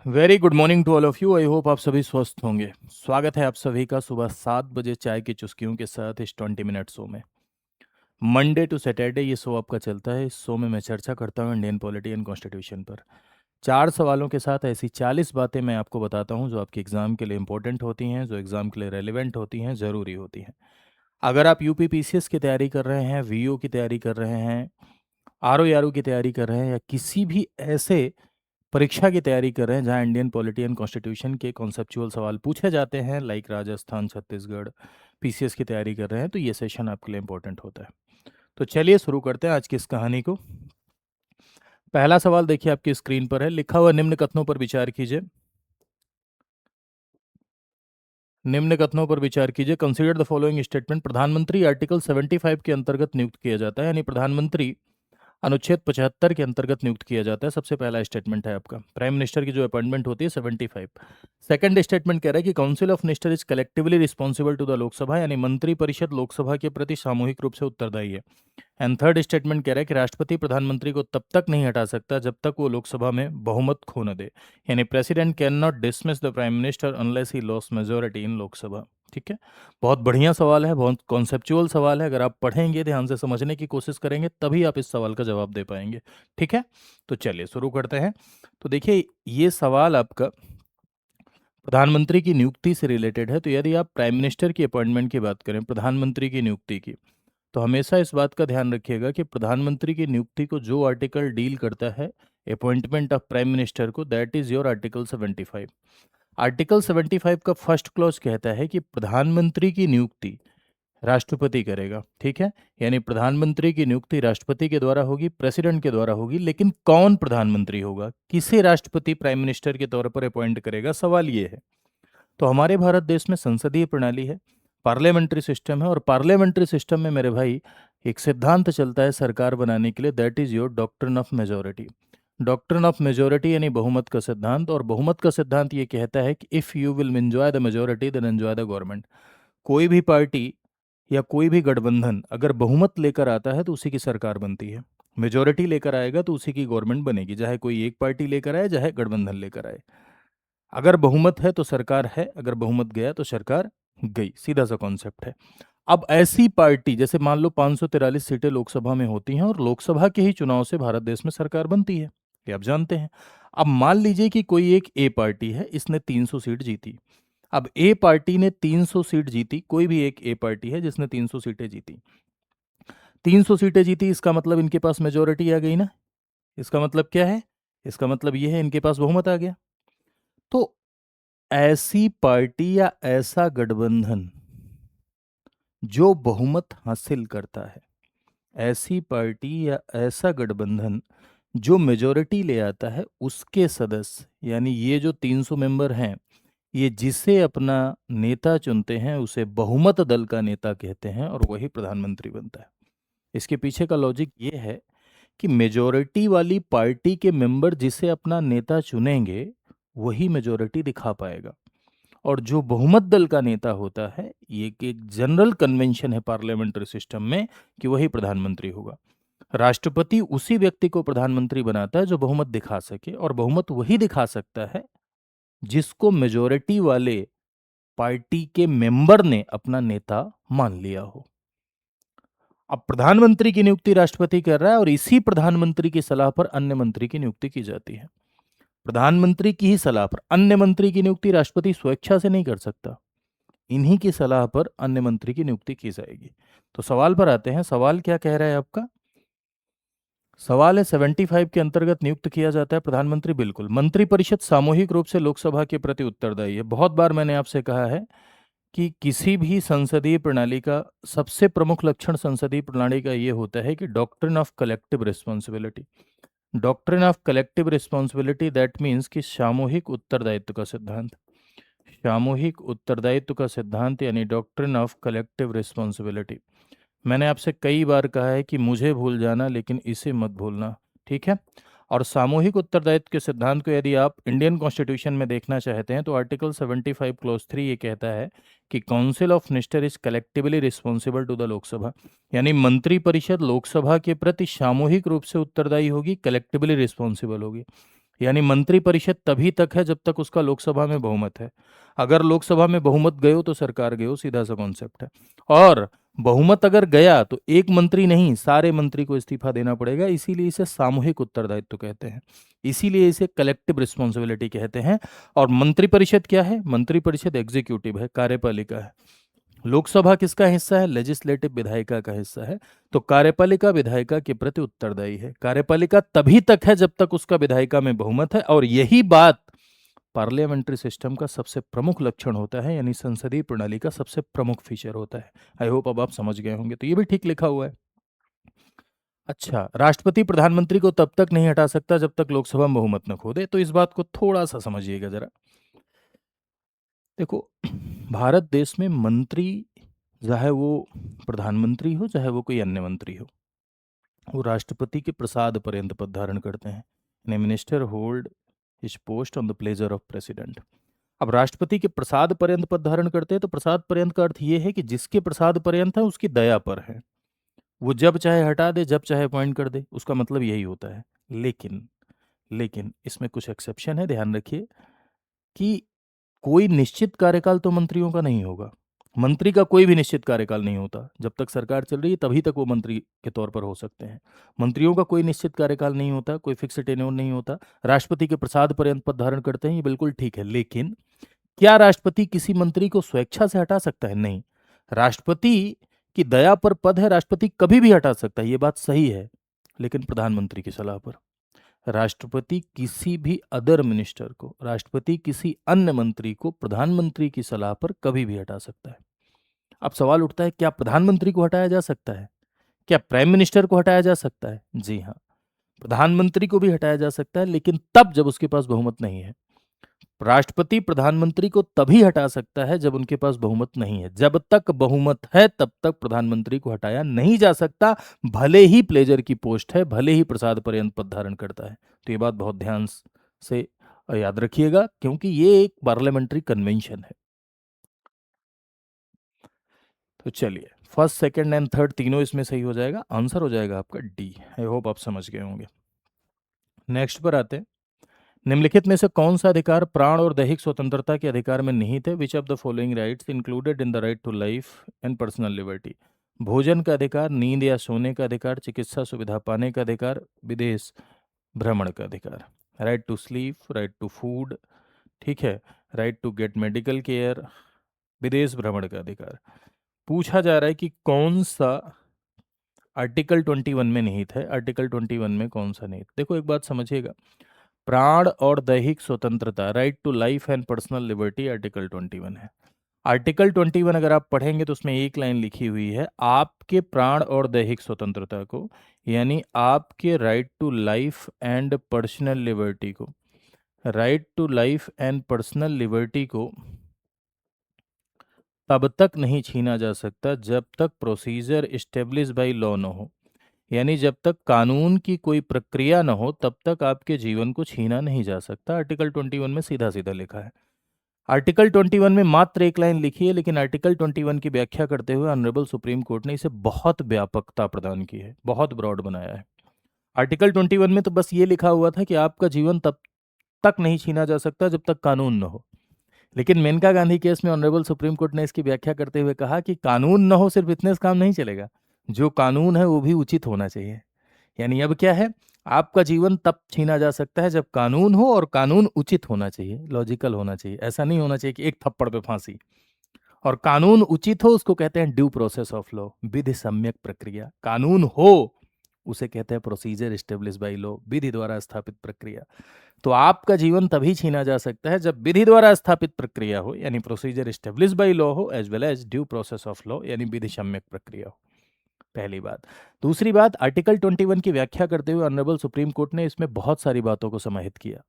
Very good morning to all of you. I hope आप सभी स्वस्थ होंगे। स्वागत है आप सभी का सुबह 7 बजे चाय की चुस्कियों के साथ इस 20 मिनट शो में। मंडे टू सैटरडे ये शो आपका चलता है। इस शो में मैं चर्चा करता हूँ इंडियन पॉलिटी एंड कॉन्स्टिट्यूशन पर। 4 सवालों के साथ ऐसी 40 बातें मैं आपको बताता हूँ जो आपके एग्जाम के लिए इंपॉर्टेंट होती हैं, जो एग्जाम के लिए रेलिवेंट होती हैं, ज़रूरी होती हैं। अगर आप यूपी पीसीएस की तैयारी कर रहे हैं, वीओ की तैयारी कर रहे हैं, आरओ की तैयारी कर रहे हैं, या किसी भी ऐसे परीक्षा की तैयारी कर रहे हैं जहां इंडियन पॉलिटी एंड कॉन्स्टिट्यूशन के कॉन्सेप्चुअल सवाल पूछे जाते हैं, लाइक राजस्थान, छत्तीसगढ़, पीसीएस की तैयारी कर रहे हैं, तो ये सेशन आपके लिए इंपॉर्टेंट होता है। तो चलिए शुरू करते हैं आज की इस कहानी को। पहला सवाल देखिए आपकी स्क्रीन पर है, लिखा हुआ निम्न कथनों पर विचार कीजिए। निम्न कथनों पर विचार कीजिए। Consider the following statement. प्रधानमंत्री आर्टिकल 75 के अंतर्गत नियुक्त किया जाता है, यानी प्रधानमंत्री अनुच्छेद 75 के अंतर्गत नियुक्त किया जाता है। सबसे पहला स्टेटमेंट है आपका, प्राइम मिनिस्टर की जो अपॉइंटमेंट होती है 75। सेकंड स्टेटमेंट कह रहा है कि council of minister is collectively responsible to the Lok Sabha, यानी मंत्री परिषद लोकसभा के प्रति सामूहिक रूप से उत्तरदायी है। एंड थर्ड स्टेटमेंट कह रहा है कि राष्ट्रपति प्रधानमंत्री को तब तक नहीं हटा सकता जब तक वो लोकसभा में बहुमत खो न दे, यानी president can not dismiss the prime minister unless he loss majority in Lok Sabha. ठीक है, बहुत बढ़िया सवाल है, बहुत कॉन्सेप्चुअल सवाल है। अगर आप पढ़ेंगे, ध्यान से समझने की कोशिश करेंगे, तभी आप इस सवाल का जवाब दे पाएंगे। ठीक है, तो चलिए शुरू करते हैं। तो देखिए, ये सवाल आपका प्रधानमंत्री की नियुक्ति से रिलेटेड है। तो यदि आप प्राइम मिनिस्टर की अपॉइंटमेंट की बात करें, प्रधानमंत्री की नियुक्ति की, तो हमेशा इस बात का ध्यान रखिएगा कि प्रधानमंत्री की नियुक्ति को जो आर्टिकल डील करता है अपॉइंटमेंट ऑफ प्राइम मिनिस्टर को, that is your article 75। Article 75 का फर्स्ट क्लॉज कहता है कि प्रधानमंत्री की नियुक्ति राष्ट्रपति करेगा। ठीक है, यानी प्रधानमंत्री की नियुक्ति राष्ट्रपति के द्वारा होगी, प्रेसिडेंट के द्वारा होगी। लेकिन कौन प्रधानमंत्री होगा, किसे राष्ट्रपति प्राइम मिनिस्टर के तौर पर अपॉइंट करेगा, सवाल ये है। तो हमारे भारत देश में संसदीय प्रणाली है, पार्लियामेंट्री सिस्टम है, और पार्लियामेंट्री सिस्टम में मेरे भाई एक सिद्धांत चलता है सरकार बनाने के लिए, that is your doctrine of majority. Doctrine of majority यानी बहुमत का सिद्धांत। और बहुमत का सिद्धांत ये कहता है कि if you will enjoy the majority then enjoy the government. कोई भी पार्टी या कोई भी गठबंधन अगर बहुमत लेकर आता है तो उसी की सरकार बनती है। मेजोरिटी लेकर आएगा तो उसी की गवर्नमेंट बनेगी, चाहे कोई एक पार्टी लेकर आए, चाहे गठबंधन लेकर आए। अगर बहुमत है तो सरकार है, अगर बहुमत गया तो सरकार गई, सीधा सा कॉन्सेप्ट है। अब ऐसी पार्टी, जैसे मान लो 543 सीटें लोकसभा में होती हैं और लोकसभा के ही चुनाव से भारत देश में सरकार बनती है, ये आप जानते हैं। अब मान लीजिए कि कोई एक ए पार्टी है, इसने 300 सीट जीती। अब ए पार्टी ने 300 सीट जीती, कोई भी एक ए पार्टी है जिसने 300 सीटें जीती। 300 सीटें जीती, इसका मतलब इनके पास मेजोरिटी आ गई ना। इसका मतलब क्या है, इसका मतलब ये है इनके पास बहुमत आ गया। तो ऐसी पार्टी या ऐसा गठबंधन जो बहुमत हासिल करता है, ऐसी पार्टी या ऐसा गठबंधन जो मेजोरिटी ले आता है, उसके सदस्य, यानी ये जो 300 मेंबर हैं, ये जिसे अपना नेता चुनते हैं उसे बहुमत दल का नेता कहते हैं, और वही प्रधानमंत्री बनता है। इसके पीछे का लॉजिक ये है कि मेजोरिटी वाली पार्टी के मेंबर जिसे अपना नेता चुनेंगे, वही मेजोरिटी दिखा पाएगा। और जो बहुमत दल का नेता होता है, ये एक जनरल कन्वेंशन है पार्लियामेंट्री सिस्टम में कि वही प्रधानमंत्री होगा। राष्ट्रपति उसी व्यक्ति को प्रधानमंत्री बनाता है जो बहुमत दिखा सके, और बहुमत वही दिखा सकता है जिसको मेजोरिटी वाले पार्टी के मेंबर ने अपना नेता मान लिया हो। अब प्रधानमंत्री की नियुक्ति राष्ट्रपति कर रहा है, और इसी प्रधानमंत्री की सलाह पर अन्य मंत्री की नियुक्ति की जाती है। प्रधानमंत्री की ही सलाह पर अन्य मंत्री की नियुक्ति राष्ट्रपति स्वेच्छा से नहीं कर सकता, इन्हीं की सलाह पर अन्य मंत्री की नियुक्ति की जाएगी। तो सवाल पर आते हैं। सवाल क्या कह रहा है आपका, सवाल है 75 के अंतर्गत नियुक्त किया जाता है प्रधानमंत्री। बिल्कुल, मंत्रिपरिषद सामूहिक रूप से लोकसभा के प्रति उत्तरदायी है। बहुत बार मैंने आपसे कहा है कि किसी भी संसदीय प्रणाली का सबसे प्रमुख लक्षण संसदीय प्रणाली का ये होता है कि doctrine of collective responsibility. Doctrine of collective responsibility that means कि सामूहिक उत्तरदायित्व का सिद्धांत। सामूहिक उत्तरदायित्व का सिद्धांत यानी डॉक्ट्रिन ऑफ कलेक्टिव रिस्पॉन्सिबिलिटी। मैंने आपसे कई बार कहा है कि मुझे भूल जाना लेकिन इसे मत भूलना। ठीक है, और सामूहिक उत्तरदायित्व के सिद्धांत को यदि आप इंडियन कॉन्स्टिट्यूशन में देखना चाहते हैं तो आर्टिकल 75 क्लॉज 3 ये कहता है कि council of minister is collectively responsible to the Lok Sabha, यानी मंत्री परिषद लोकसभा के प्रति सामूहिक रूप से उत्तरदायी होगी, कलेक्टिवली रिस्पॉन्सिबल होगी। यानी मंत्रिपरिषद तभी तक है जब तक उसका लोकसभा में बहुमत है। अगर लोकसभा में बहुमत गयो तो सरकार गयो, सीधा सा कॉन्सेप्ट है। और बहुमत अगर गया तो एक मंत्री नहीं, सारे मंत्री को इस्तीफा देना पड़ेगा। इसीलिए इसे सामूहिक उत्तरदायित्व कहते हैं, इसीलिए इसे कलेक्टिव रिस्पॉन्सिबिलिटी कहते हैं। और मंत्रिपरिषद क्या है? मंत्रिपरिषद एग्जीक्यूटिव है, कार्यपालिका है। लोकसभा किसका हिस्सा है? लेजिस्लेटिव, विधायिका का हिस्सा है। तो कार्यपालिका विधायिका के प्रति उत्तरदायी है। कार्यपालिका तभी तक है जब तक उसका विधायिका में बहुमत है, और यही बात पार्लियामेंट्री सिस्टम का सबसे प्रमुख लक्षण होता है, यानी संसदीय प्रणाली का सबसे प्रमुख फीचर होता है। आई होप अब आप समझ गए होंगे। तो ये भी ठीक लिखा हुआ है। अच्छा, राष्ट्रपति प्रधानमंत्री को तब तक नहीं हटा सकता जब तक लोकसभा में बहुमत न खो दे। तो इस बात को थोड़ा सा समझिएगा जरा। देखो, भारत देश में मंत्री, चाहे वो प्रधानमंत्री हो चाहे वो कोई अन्य मंत्री हो, वो राष्ट्रपति के प्रसाद पर्यंत पद धारण करते हैं। Minister hold his post on the pleasure of president. अब राष्ट्रपति के प्रसाद पर्यंत पद धारण करते हैं, तो प्रसाद पर्यंत का अर्थ ये है कि जिसके प्रसाद पर्यंत है उसकी दया पर है, वो जब चाहे हटा दे, जब चाहे अपॉइंट कर दे, उसका मतलब यही होता है। लेकिन लेकिन इसमें कुछ एक्सेप्शन है, ध्यान रखिए कि कोई निश्चित कार्यकाल तो मंत्रियों का नहीं होगा। मंत्री का कोई भी निश्चित कार्यकाल नहीं होता। जब तक सरकार चल रही है तभी तक वो मंत्री के तौर पर हो सकते हैं। मंत्रियों का कोई निश्चित कार्यकाल नहीं होता, कोई फिक्स टेन्योर नहीं होता। राष्ट्रपति के प्रसाद पर्यंत पद धारण करते हैं, ये बिल्कुल ठीक है। लेकिन क्या राष्ट्रपति किसी मंत्री को स्वेच्छा से हटा सकता है? नहीं। राष्ट्रपति की दया पर पद है, राष्ट्रपति कभी भी हटा सकता है, ये बात सही है, लेकिन प्रधानमंत्री की सलाह पर। राष्ट्रपति किसी भी अदर मिनिस्टर को, राष्ट्रपति किसी अन्य मंत्री को प्रधानमंत्री की सलाह पर कभी भी हटा सकता है। अब सवाल उठता है, क्या प्रधानमंत्री को हटाया जा सकता है? क्या प्राइम मिनिस्टर को हटाया जा सकता है? जी हाँ, प्रधानमंत्री को भी हटाया जा सकता है, लेकिन तब जब उसके पास बहुमत नहीं है। राष्ट्रपति प्रधानमंत्री को तभी हटा सकता है जब उनके पास बहुमत नहीं है। जब तक बहुमत है तब तक प्रधानमंत्री को हटाया नहीं जा सकता, भले ही प्लेजर की पोस्ट है, भले ही प्रसाद पर्यंत पद धारण करता है। तो ये बात बहुत ध्यान से याद रखिएगा, क्योंकि ये एक पार्लियामेंट्री कन्वेंशन है। तो चलिए, फर्स्ट, सेकंड एंड थर्ड तीनों इसमें सही हो जाएगा। आंसर हो जाएगा आपका डी। आई होप आप समझ गए होंगे। नेक्स्ट पर आते हैं। निम्नलिखित में से कौन सा अधिकार प्राण और दैहिक स्वतंत्रता के अधिकार में निहित है? Which of the following rights included in the right to life and personal liberty? भोजन का अधिकार, नींद या सोने का अधिकार, चिकित्सा सुविधा पाने का अधिकार, विदेश भ्रमण का अधिकार। Right to sleep, right to food, ठीक है, right to get medical care, विदेश भ्रमण का अधिकार। पूछा जा रहा है कि कौन सा आर्टिकल 21 में निहित है, आर्टिकल 21 में कौन सा निहित। देखो एक बात समझिएगा, प्राण और दैहिक स्वतंत्रता, right to life and personal liberty, article 21 है। आर्टिकल 21 अगर आप पढ़ेंगे तो उसमें एक लाइन लिखी हुई है, आपके प्राण और दैहिक स्वतंत्रता को, यानी आपके right to life and personal liberty को, right to life and personal liberty को तब तक नहीं छीना जा सकता जब तक प्रोसीजर इस्टेब्लिश बाय लॉ न हो। यानी जब तक कानून की कोई प्रक्रिया न हो तब तक आपके जीवन को छीना नहीं जा सकता। आर्टिकल 21 में सीधा सीधा लिखा है। आर्टिकल 21 में मात्र एक लाइन लिखी है, लेकिन आर्टिकल 21 की व्याख्या करते हुए ऑनरेबल सुप्रीम कोर्ट ने इसे बहुत व्यापकता प्रदान की है, बहुत ब्रॉड बनाया है। आर्टिकल 21 में तो बस ये लिखा हुआ था कि आपका जीवन तब तक नहीं छीना जा सकता जब तक कानून न हो। लेकिन मेनका गांधी केस में ऑनरेबल सुप्रीम कोर्ट ने इसकी व्याख्या करते हुए कहा कि कानून न हो सिर्फ इतने से काम नहीं चलेगा, जो कानून है वो भी उचित होना चाहिए। यानी अब क्या है, आपका जीवन तब छीना जा सकता है जब कानून हो, और कानून उचित होना चाहिए, लॉजिकल होना चाहिए। ऐसा नहीं होना चाहिए कि एक थप्पड़ पे फांसी। और कानून उचित हो उसको कहते हैं ड्यू प्रोसेस ऑफ लॉ, विधि सम्यक प्रक्रिया। कानून हो उसे कहते हैं प्रोसीजर एस्टेब्लिश बाय लॉ, विधि द्वारा स्थापित प्रक्रिया। तो आपका जीवन तभी छीना जा सकता है जब विधि द्वारा स्थापित प्रक्रिया हो, यानी प्रोसीजर एस्टेब्लिश बाय लॉ हो, as well as due process of law, यानी विधि सम्यक प्रक्रिया हो। पहली बात। दूसरी बात, आर्टिकल 21 की व्याख्या करते हुए ऑनरेबल सुप्रीम कोर्ट ने इसमें बहुत सारी बातों को समाहित किया।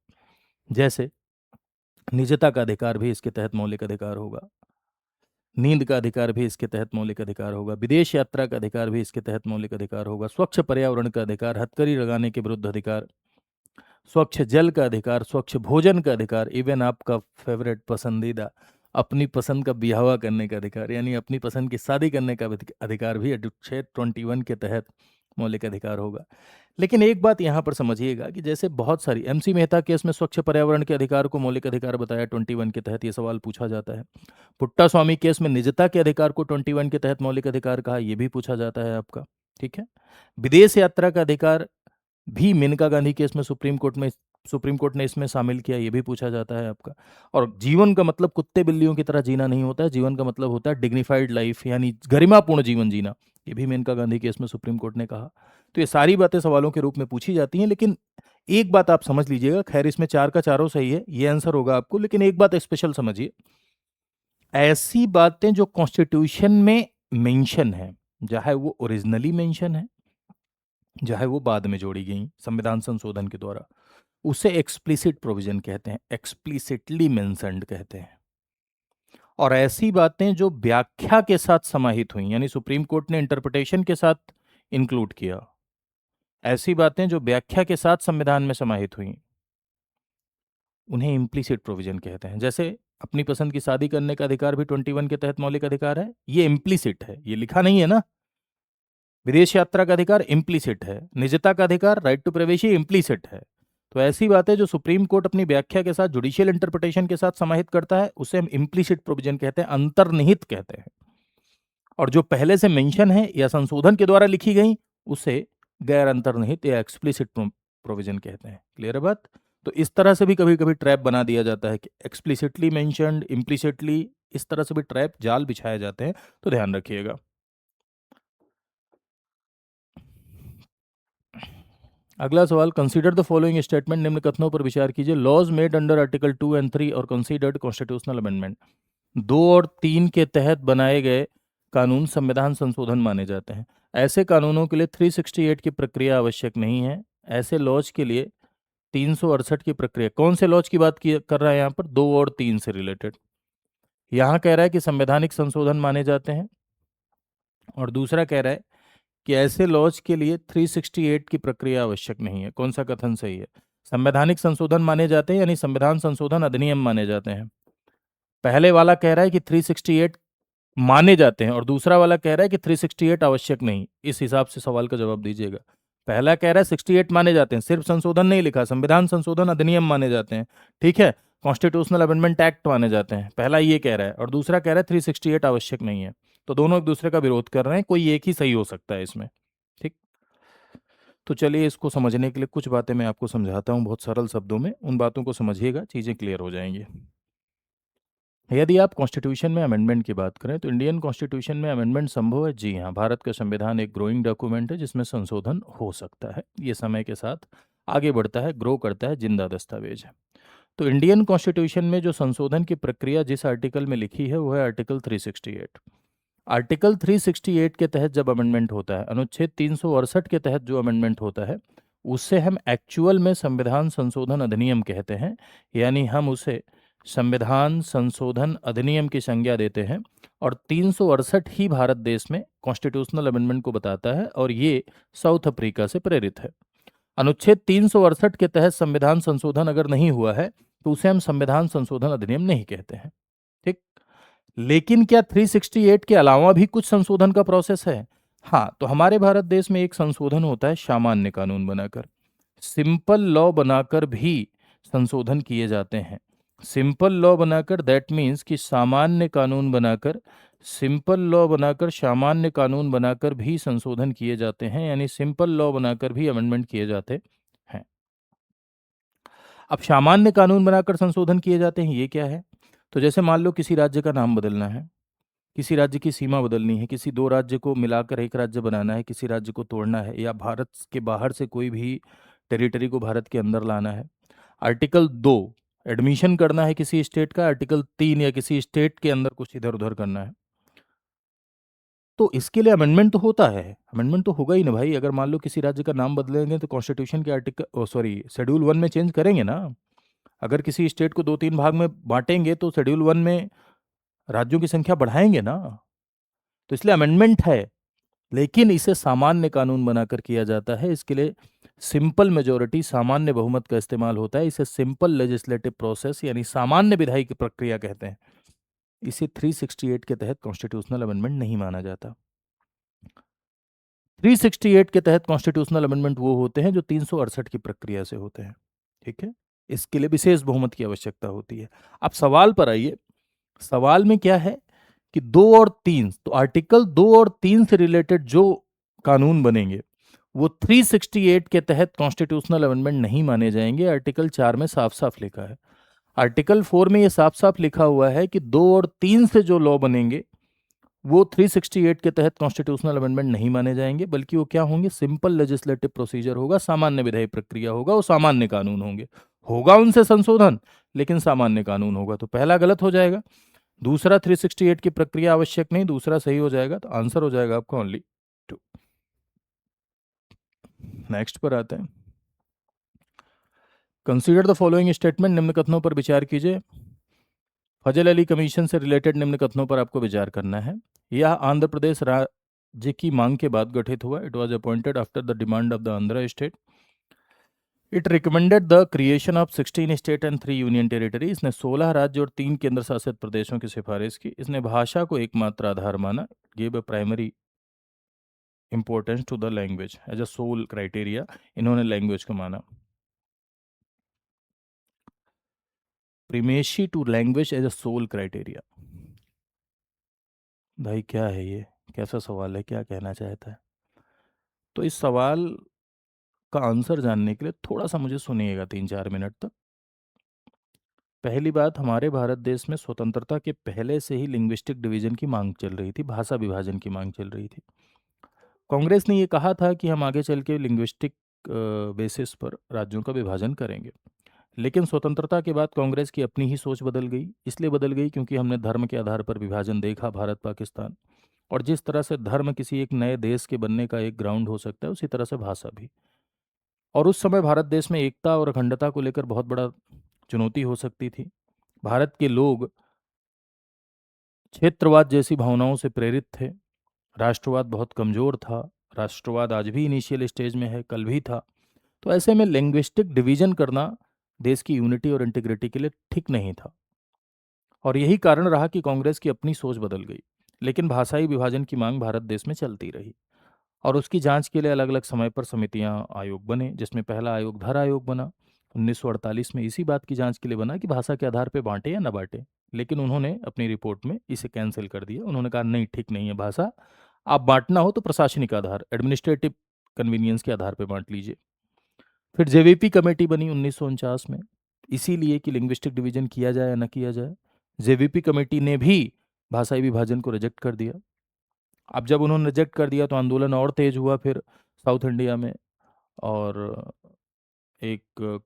जैसे निजता का अधिकार भी इसके तहत मौलिक अधिकार होगा, नींद का अधिकार भी इसके तहत मौलिक अधिकार होगा, विदेश यात्रा का अधिकार भी इसके तहत मौलिक अधिकार होगा, स्वच्छ पर्यावरण का अधिकार, हथकड़ी लगाने के विरुद्ध अधिकार, स्वच्छ जल का अधिकार, स्वच्छ भोजन का अधिकार, इवन आपका फेवरेट पसंदीदा अपनी पसंद का ब्याहवा करने का अधिकार, यानी अपनी पसंद की शादी करने का अधिकार भी अनुच्छेद 21 के तहत मौलिक अधिकार होगा। लेकिन एक बात यहाँ पर समझिएगा कि जैसे बहुत सारी एमसी मेहता केस में स्वच्छ पर्यावरण के अधिकार को मौलिक अधिकार बताया 21 के तहत, ये सवाल पूछा जाता है। पुट्टा स्वामी केस में निजता के अधिकार को 21 के तहत मौलिक अधिकार कहा, यह भी पूछा जाता है आपका। ठीक है। विदेश यात्रा का अधिकार भी मेनका गांधी केस में सुप्रीम कोर्ट ने इसमें शामिल किया, ये भी पूछा जाता है आपका। और जीवन का मतलब कुत्ते बिल्लियों की तरह जीना नहीं होता है, जीवन का मतलब होता है डिग्निफाइड लाइफ, यानी गरिमापूर्ण जीवन जीना, ये भी मेनका गांधी केस में सुप्रीम कोर्ट ने कहा। तो ये सारी बातें सवालों के रूप में पूछी जाती हैं, लेकिन एक बात आप समझ लीजिएगा, खैर इसमें चार का चारों सही है, ये आंसर होगा आपको, लेकिन एक बात स्पेशल समझिए, ऐसी बातें जो कॉन्स्टिट्यूशन में मेंशन है, चाहे वो ओरिजिनली मेंशन है, चाहे वो बाद में जोड़ी गई संविधान संशोधन के द्वारा, उसे एक्सप्लिसिट प्रोविजन कहते हैं, एक्सप्लिसिटली मेंशन्ड कहते हैं। और ऐसी बातें जो व्याख्या के साथ समाहित हुई, यानी सुप्रीम कोर्ट ने इंटरप्रिटेशन के साथ इंक्लूड किया, ऐसी बातें जो व्याख्या के साथ संविधान में समाहित हुई, उन्हें इम्प्लिसिट प्रोविजन कहते हैं। जैसे अपनी पसंद की शादी करने का अधिकार भी 21 के तहत मौलिक अधिकार है, ये इम्प्लिसिट है, ये लिखा नहीं है ना। विदेश यात्रा का अधिकार इम्प्लिसिट है, निजता का अधिकार, राइट टू प्राइवेसी, इम्प्लिसिट है। तो ऐसी बातें जो सुप्रीम कोर्ट अपनी व्याख्या के साथ, जुडिशियल इंटरप्रिटेशन के साथ समाहित करता है, उसे हम इम्प्लिसिट प्रोविजन कहते हैं, अंतर्निहित कहते हैं। और जो पहले से मेंशन है या संशोधन के द्वारा लिखी गई, उसे गैर अंतर्निहित या एक्सप्लिसिट प्रोविजन कहते हैं। क्लियर है बात? तो इस तरह से भी कभी कभी ट्रैप बना दिया जाता है कि एक्सप्लिसिटली मेंशन्ड, इम्प्लिसिटली, इस तरह से भी ट्रैप, जाल बिछाए जाते हैं, तो ध्यान रखिएगा। अगला सवाल, कंसीडर द फॉलोइंग स्टेटमेंट, निम्न कथनों पर विचार कीजिए। Laws made under article 2 and 3 और कंसीडर्ड कॉन्स्टिट्यूशनल अमेंडमेंट, 2 और 3 के तहत बनाए गए कानून संविधान संशोधन माने जाते हैं। ऐसे कानूनों के लिए 368 की प्रक्रिया आवश्यक नहीं है। ऐसे लॉज के लिए 368 की प्रक्रिया, कौन से लॉज की बात कर रहा है यहाँ पर? 2 और 3 से रिलेटेड। यहाँ कह रहा है कि संवैधानिक संशोधन माने जाते हैं, और दूसरा कह रहा है कि ऐसे लॉज के लिए 368 की प्रक्रिया आवश्यक नहीं है। कौन सा कथन सही है? संवैधानिक संशोधन माने जाते हैं, यानी संविधान संशोधन अधिनियम माने जाते हैं। पहले वाला कह रहा है कि 368 माने जाते हैं, और दूसरा वाला कह रहा है कि 368 आवश्यक नहीं। इस हिसाब से सवाल का जवाब दीजिएगा। पहला कह रहा है 68 माने जाते हैं, सिर्फ संशोधन नहीं लिखा, संविधान संशोधन अधिनियम माने जाते हैं, ठीक है, कॉन्स्टिट्यूशनल अमेंडमेंट एक्ट माने जाते हैं, पहला ये कह रहा है, और दूसरा कह रहा है 368 आवश्यक नहीं है। तो दोनों एक दूसरे का विरोध कर रहे हैं, कोई एक ही सही हो सकता है इसमें। ठीक, तो चलिए इसको समझने के लिए कुछ बातें मैं आपको समझाता हूँ बहुत सरल शब्दों में, उन बातों को समझिएगा, चीज़ें क्लियर हो जाएंगी। यदि आप कॉन्स्टिट्यूशन में अमेंडमेंट की बात करें तो इंडियन कॉन्स्टिट्यूशन में अमेंडमेंट संभव है। जी हाँ, भारत का संविधान एक ग्रोइंग डॉक्यूमेंट है जिसमें संशोधन हो सकता है। ये समय के साथ आगे बढ़ता है, ग्रो करता है, जिंदा दस्तावेज है। तो इंडियन कॉन्स्टिट्यूशन में जो संशोधन की प्रक्रिया जिस आर्टिकल में लिखी है वो है आर्टिकल 368। आर्टिकल 368 के तहत जब अमेंडमेंट होता है, अनुच्छेद 368 के तहत जो अमेंडमेंट होता है, उससे हम एक्चुअल में संविधान संशोधन अधिनियम कहते हैं, यानी हम उसे संविधान संशोधन अधिनियम की संज्ञा देते हैं। और 368 ही भारत देश में कॉन्स्टिट्यूशनल अमेंडमेंट को बताता है, और ये साउथ अफ्रीका से प्रेरित है। अनुच्छेद 368 के तहत संविधान संशोधन अगर नहीं हुआ है तो उसे हम संविधान संशोधन अधिनियम नहीं कहते हैं। ठीक, लेकिन क्या 368 के अलावा भी कुछ संशोधन का प्रोसेस है? हाँ, तो हमारे भारत देश में एक संशोधन होता है सामान्य कानून बनाकर। सिंपल लॉ बनाकर भी संशोधन किए जाते हैं। सिंपल लॉ बनाकर, दैट मीन्स कि सामान्य कानून बनाकर, सिंपल लॉ बनाकर, सामान्य कानून बनाकर भी संशोधन किए जाते हैं, यानी सिंपल लॉ बनाकर भी अमेंडमेंट किए जाते हैं। अब सामान्य कानून बनाकर संशोधन किए जाते हैं, ये क्या है? तो जैसे मान लो किसी राज्य का नाम बदलना है, किसी राज्य की सीमा बदलनी है, किसी दो राज्य को मिलाकर एक राज्य बनाना है, किसी राज्य को तोड़ना है, या भारत के बाहर से कोई भी टेरिटरी को भारत के अंदर लाना है। आर्टिकल 2 एडमिशन करना है किसी स्टेट का, आर्टिकल 3 या किसी स्टेट के अंदर कुछ इधर उधर करना है, तो इसके लिए अमेंडमेंट तो होता है। अमेंडमेंट तो होगा ही ना भाई। अगर मान लो किसी राज्य का नाम बदलेंगे तो कॉन्स्टिट्यूशन के आर्टिकल, सॉरी, शेड्यूल 1 में चेंज करेंगे ना। अगर किसी स्टेट को 2-3 भाग में बांटेंगे तो शेड्यूल 1 में राज्यों की संख्या बढ़ाएंगे ना। तो इसलिए अमेंडमेंट है, लेकिन इसे सामान्य कानून बनाकर किया जाता है। इसके लिए सिंपल मेजोरिटी, सामान्य बहुमत का इस्तेमाल होता है। इसे सिंपल लेजिस्लेटिव प्रोसेस यानी सामान्य विधायी की प्रक्रिया कहते हैं। इसे 368 के तहत कॉन्स्टिट्यूशनल अमेंडमेंट नहीं माना जाता। 368 के तहत कॉन्स्टिट्यूशनल अमेंडमेंट वो होते हैं जो 368 की प्रक्रिया से होते हैं। ठीक है, इसके लिए विशेष बहुमत की आवश्यकता होती है। अब सवाल पर आइए, सवाल में क्या है कि 2 और 3, तो आर्टिकल 2 और 3 से रिलेटेड जो कानून बनेंगे वो 368 के तहत कॉन्स्टिट्यूशनल अमेंडमेंट नहीं माने जाएंगे। आर्टिकल 4 में साफ साफ लिखा है, आर्टिकल 4 में ये साफ साफ लिखा हुआ है कि 2 और 3 से जो लॉ बनेंगे वो 368 के तहत कॉन्स्टिट्यूशनल अमेंडमेंट नहीं माने जाएंगे, बल्कि वो क्या होंगे, सिंपल लेजिस्लेटिव प्रोसीजर होगा, सामान्य विधायी प्रक्रिया होगा, वो सामान्य कानून होंगे, होगा उनसे संशोधन लेकिन सामान्य कानून होगा। तो पहला गलत हो जाएगा, दूसरा 368 की प्रक्रिया आवश्यक नहीं, दूसरा सही हो जाएगा। तो आंसर हो जाएगा आपका ओनली 2। नेक्स्ट पर आते हैं, कंसीडर द फॉलोइंग स्टेटमेंट, निम्न कथनों पर विचार कीजिए। फजल अली कमीशन से रिलेटेड निम्न कथनों पर आपको विचार करना है। यह आंध्र प्रदेश राज्य की मांग के बाद गठित हुआ। It was appointed after the demand of the Andhra state. It recommended the creation of 16 state and 3 union territory. इसने 16 राज्य और 3 केंद्र शासित प्रदेशों की सिफारिश की। इसने भाषा को एकमात्र आधार माना, give a primary importance to the language as a sole criteria. इन्होंने लैंग्वेज को माना, primacy to language as a sole criteria. भाई क्या है ये, कैसा सवाल है, क्या कहना चाहता है? तो इस सवाल का आंसर जानने के लिए थोड़ा सा मुझे सुनिएगा 3-4 मिनट तक। पहली बात, हमारे भारत देश में स्वतंत्रता के पहले से ही लिंग्विस्टिक डिवीजन की मांग चल रही थी, भाषा विभाजन की मांग चल रही थी। कांग्रेस ने ये कहा था कि हम आगे चल के लिंग्विस्टिक बेसिस पर राज्यों का विभाजन करेंगे, लेकिन स्वतंत्रता के बाद कांग्रेस की अपनी ही सोच बदल गई। इसलिए बदल गई क्योंकि हमने धर्म के आधार पर विभाजन देखा, भारत पाकिस्तान, और जिस तरह से धर्म किसी एक नए देश के बनने का एक ग्राउंड हो सकता है, उसी तरह से भाषा भी। और उस समय भारत देश में एकता और अखंडता को लेकर बहुत बड़ा चुनौती हो सकती थी। भारत के लोग क्षेत्रवाद जैसी भावनाओं से प्रेरित थे, राष्ट्रवाद बहुत कमज़ोर था, राष्ट्रवाद आज भी इनिशियल स्टेज में है, कल भी था। तो ऐसे में लिंग्विस्टिक डिवीजन करना देश की यूनिटी और इंटीग्रिटी के लिए ठीक नहीं था, और यही कारण रहा कि कांग्रेस की अपनी सोच बदल गई। लेकिन भाषाई विभाजन की मांग भारत देश में चलती रही, और उसकी जांच के लिए अलग अलग समय पर समितियां, आयोग बने, जिसमें पहला आयोग धर आयोग बना 1948 में। इसी बात की जांच के लिए बना कि भाषा के आधार पर बांटे या न बांटे, लेकिन उन्होंने अपनी रिपोर्ट में इसे कैंसिल कर दिया। उन्होंने कहा नहीं, ठीक नहीं है भाषा, आप बांटना हो तो प्रशासनिक आधार, एडमिनिस्ट्रेटिव कन्वीनियंस के आधार पर बांट लीजिए। फिर जेवीपी कमेटी बनी 1949 में, इसीलिए कि लिंग्विस्टिक डिवीजन किया जाए या न किया जाए। जेवीपी कमेटी ने भी भाषाई विभाजन को रिजेक्ट कर दिया। अब जब उन्होंने रिजेक्ट कर दिया तो आंदोलन और तेज हुआ फिर साउथ इंडिया में, और एक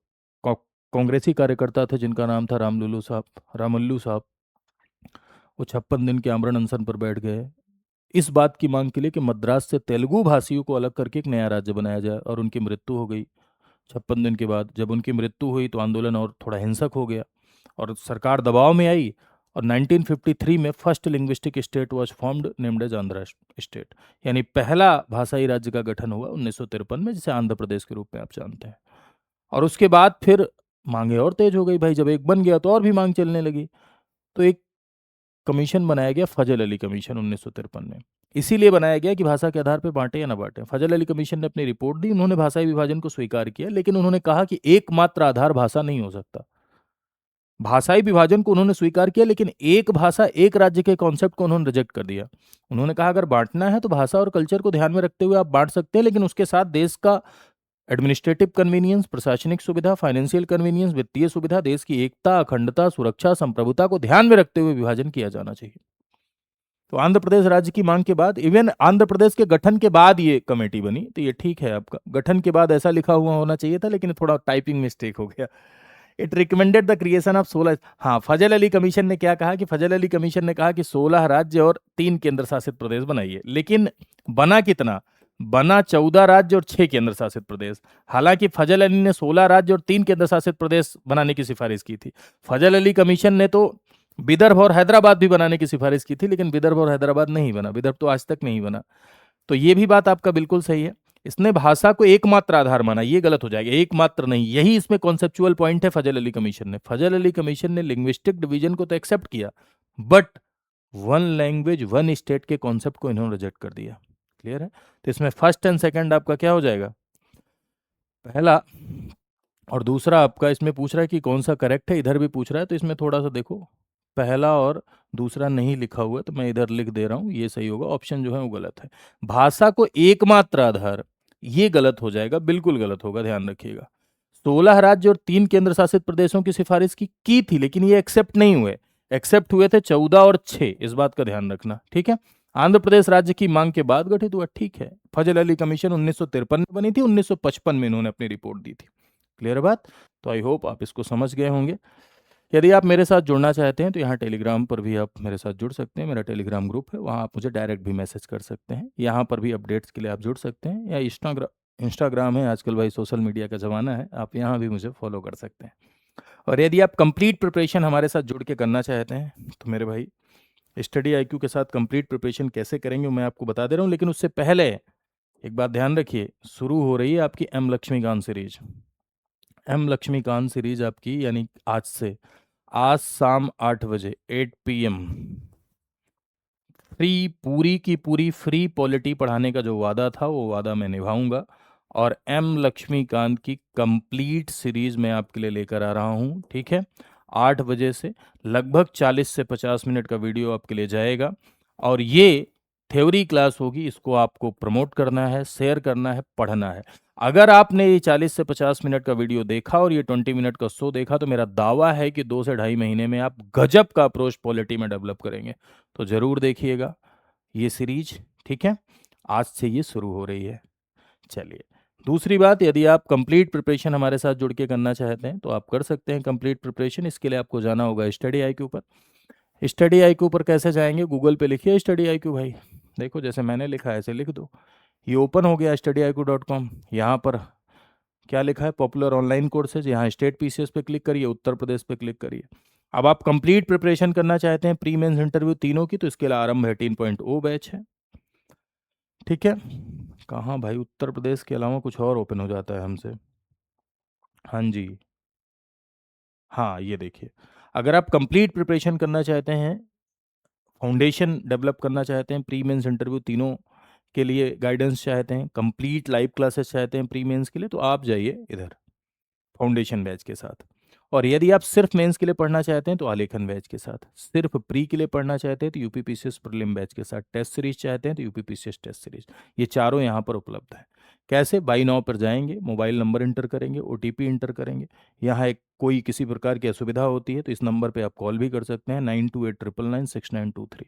कांग्रेसी कार्यकर्ता थे जिनका नाम था रामल्लू साहब, वो 56 दिन के आमरण अनशन पर बैठ गए इस बात की मांग के लिए कि मद्रास से तेलुगु भाषियों को अलग करके एक नया राज्य बनाया जाए, और उनकी मृत्यु हो गई 56 दिन के बाद। जब उनकी मृत्यु हुई तो आंदोलन और थोड़ा हिंसक हो गया, और सरकार दबाव में आई, और 1953 में first linguistic state was formed named as Andhra state, यानी पहला भाषाई राज्य का गठन हुआ 1953 में, जिसे आंध्र प्रदेश के रूप में आप जानते हैं। और उसके बाद फिर मांगे और तेज हो गई भाई, जब एक बन गया तो और भी मांग चलने लगी। तो एक कमीशन बनाया गया, फजल अली कमीशन 1953 में। इसीलिए बनाया गया कि भाषा के आधार पर बांटे या ना बांटे। फजल अली कमीशन ने अपनी रिपोर्ट दी, उन्होंने भाषाई विभाजन को स्वीकार किया, लेकिन उन्होंने कहा कि एकमात्र आधार भाषा नहीं हो सकता। भाषाई विभाजन को उन्होंने स्वीकार किया, लेकिन एक भाषा एक राज्य के कॉन्सेप्ट को उन्होंने रिजेक्ट कर दिया। उन्होंने कहा अगर बांटना है तो भाषा और कल्चर को ध्यान में रखते हुए आप बांट सकते हैं, लेकिन उसके साथ देश का एडमिनिस्ट्रेटिव कन्वीनियंस, प्रशासनिक सुविधा, फाइनेंशियल कन्वीनियंस, वित्तीय सुविधा, देश की एकता, अखंडता, सुरक्षा, संप्रभुता को ध्यान में रखते हुए विभाजन किया जाना चाहिए। तो आंध्र प्रदेश राज्य की मांग के बाद, इवन आंध्र प्रदेश के गठन के बाद ये कमेटी बनी, तो ये ठीक है आपका, गठन के बाद ऐसा लिखा हुआ होना चाहिए था, लेकिन थोड़ा टाइपिंग मिस्टेक हो गया। It recommended the creation of 16। हाँ, फजल अली कमीशन ने क्या कहा कि फजल अली कमीशन ने कहा कि 16 राज्य और 3 केंद्र शासित प्रदेश बनाइए, लेकिन बना कितना? बना 14 राज्य और 6 केंद्र शासित प्रदेश। हालांकि फजल अली ने 16 राज्य और 3 केंद्र शासित प्रदेश बनाने की सिफारिश की थी। फजल अली कमीशन ने तो विदर्भ और हैदराबाद भी बनाने की सिफारिश की थी, लेकिन विदर्भ और हैदराबाद नहीं बना, विदर्भ तो आज तक नहीं बना। तो ये भी बात आपका बिल्कुल सही है। इसने भाषा को एकमात्र आधार माना, ये गलत हो जाएगा, एकमात्र नहीं। यही इसमें कॉन्सेप्चुअल पॉइंट है फजल अली कमीशन ने। फजल अली कमीशन ने लिंग्विस्टिक डिवीजन को तो एक्सेप्ट किया, but one language one state के कॉन्सेप्ट को इन्होंने रिजेक्ट कर दिया। क्लियर है? तो इसमें फर्स्ट एंड सेकंड आपका क्या हो जाएगा, पहला और दूसरा आपका इसमें पूछ रहा है कि कौन सा करेक्ट है, इधर भी पूछ रहा है, तो इसमें थोड़ा सा देखो, पहला और दूसरा नहीं लिखा हुआ है, तो मैं इधर लिख दे रहा हूँ, ये सही होगा, ऑप्शन जो है वो गलत है। भाषा को एकमात्र आधार, ये गलत हो जाएगा, बिल्कुल गलत होगा, ध्यान रखिएगा। 16 राज्य और 3 केंद्र शासित प्रदेशों की सिफारिश की थी, लेकिन ये एक्सेप्ट नहीं हुए। एक्सेप्ट हुए थे 14 और 6, इस बात का ध्यान रखना, ठीक है। आंध्र प्रदेश राज्य की मांग के बाद गठित हुआ, ठीक है। फजल अली कमीशन 1953 में बनी थी, 1955 में इन्होंने अपनी रिपोर्ट दी थी। क्लियर बात? तो आई होप आप इसको समझ गए होंगे। यदि आप मेरे साथ जुड़ना चाहते हैं तो यहाँ टेलीग्राम पर भी आप मेरे साथ जुड़ सकते हैं, मेरा टेलीग्राम ग्रुप है, वहाँ आप मुझे डायरेक्ट भी मैसेज कर सकते हैं। यहाँ पर भी अपडेट्स के लिए आप जुड़ सकते हैं, या इंस्टाग्राम है आजकल भाई, सोशल मीडिया का ज़माना है, आप यहाँ भी मुझे फॉलो कर सकते हैं। और यदि आप कंप्लीट प्रिपरेशन हमारे साथ जुड़ के करना चाहते हैं तो मेरे भाई, स्टडी आईक्यू के साथ कंप्लीट प्रिपरेशन कैसे करेंगे वो मैं आपको बता दे रहा हूँ, लेकिन उससे पहले एक बात ध्यान रखिए, शुरू हो रही है आपकी M Laxmikanth series. M Laxmikanth series आपकी, यानी आज से, आज शाम 8 बजे 8 PM फ्री, पूरी की पूरी फ्री पॉलिटी पढ़ाने का जो वादा था वो वादा मैं निभाऊंगा। और एम लक्ष्मीकांत की कंप्लीट सीरीज मैं आपके लिए लेकर आ रहा हूँ, ठीक है। 8 बजे से लगभग 40 से 50 मिनट का वीडियो आपके लिए जाएगा, और ये थ्योरी क्लास होगी, इसको आपको प्रमोट करना है, शेयर करना है, पढ़ना है। अगर आपने ये 40 से 50 मिनट का वीडियो देखा और ये 20 मिनट का शो देखा, तो मेरा दावा है कि 2 से ढाई महीने में आप गजब का अप्रोच पॉलिटी में डेवलप करेंगे। तो ज़रूर देखिएगा ये सीरीज, ठीक है। आज से ये शुरू हो रही है। चलिए, दूसरी बात, यदि आप कंप्लीट प्रिपरेशन हमारे साथ जुड़ के करना चाहते हैं तो आप कर सकते हैं कंप्लीट प्रिपरेशन। इसके लिए आपको जाना होगा स्टडी आईक्यू पर। स्टडी आईक्यू पर कैसे जाएंगे, गूगल पे लिखिए स्टडी आईक्यू भाई, देखो जैसे मैंने लिखा है ऐसे लिख दो, ये ओपन हो गया studyIQ.com। यहाँ पर क्या लिखा है, पॉपुलर ऑनलाइन कोर्सेज, यहाँ स्टेट पीसीएस पे क्लिक करिए, उत्तर प्रदेश पे क्लिक करिए। अब आप कंप्लीट प्रिपरेशन करना चाहते हैं प्री मेंस इंटरव्यू तीनों की, तो इसके लिए आरंभ 18.0 बैच है, ठीक है। कहाँ भाई, उत्तर प्रदेश के अलावा कुछ और ओपन हो जाता है हमसे। हाँ जी, हाँ ये देखिए, अगर आप कंप्लीट प्रिपरेशन करना चाहते हैं, फाउंडेशन डेवलप करना चाहते हैं, प्री मेंस इंटरव्यू तीनों के लिए गाइडेंस चाहते हैं, कंप्लीट लाइव क्लासेस चाहते हैं प्री मेंस के लिए, तो आप जाइए इधर फाउंडेशन बैच के साथ। और यदि आप सिर्फ मेंस के लिए पढ़ना चाहते हैं तो आलेखन बैच के साथ, सिर्फ प्री के लिए पढ़ना चाहते हैं तो यूपीपीसीएस प्रीलिम बैच के साथ, टेस्ट सीरीज चाहते हैं तो यूपीपीसीएस टेस्ट सीरीज, ये चारों यहाँ पर उपलब्ध है। कैसे, बाई नाउ पर जाएंगे, मोबाइल नंबर इंटर करेंगे, ओटीपी इंटर करेंगे, यहाँ एक कोई किसी प्रकार की असुविधा होती है तो इस नंबर पर आप कॉल भी कर सकते हैं, 9289996923।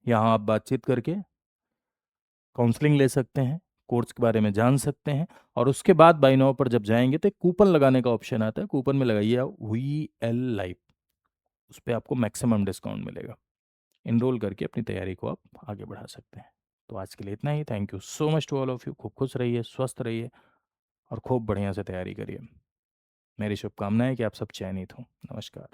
यहाँ आप बातचीत करके काउंसलिंग ले सकते हैं, कोर्स के बारे में जान सकते हैं। और उसके बाद बाई नाउ पर जब जाएंगे तो एक कूपन लगाने का ऑप्शन आता है, कूपन में लगाइए आप VL लाइव, उस पर आपको मैक्सिमम डिस्काउंट मिलेगा। इनरोल करके अपनी तैयारी को आप आगे बढ़ा सकते हैं। तो आज के लिए इतना ही। Thank you so much to all of you. खूब खुश रहिए, स्वस्थ रहिए, और खूब बढ़िया से तैयारी करिए। मेरी शुभकामनाएं कि आप सब चयनित हों। नमस्कार।